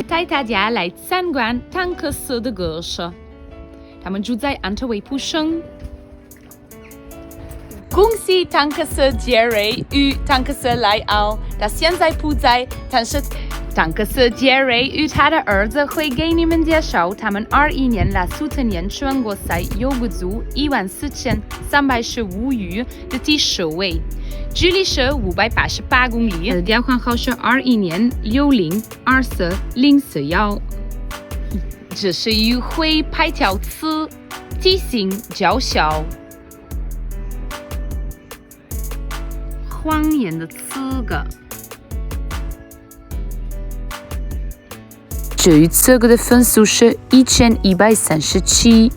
带大家来参观坦克色的故事。他们住在安特卫普省。恭喜坦克色 Gerry 与坦克色 Leo， 他现在不在，但是坦克色 Gerry 与他的儿子会给你们介绍他们21年来Souterraine全国赛游步组14315余的第10位，距离是588公里。调换号是21年60240441。这是与会拍条词提醒较小。谎言的词个。这一次个的分数是1137。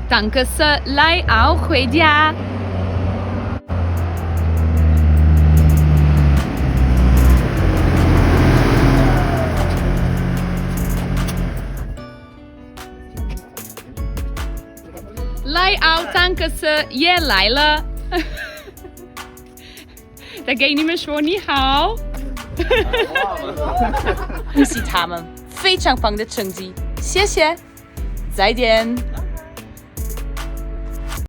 坦克色 Leo 回家。Leo 坦克色也来了，再给你们说你好。恭喜他们，非常棒的成绩，谢谢，再见。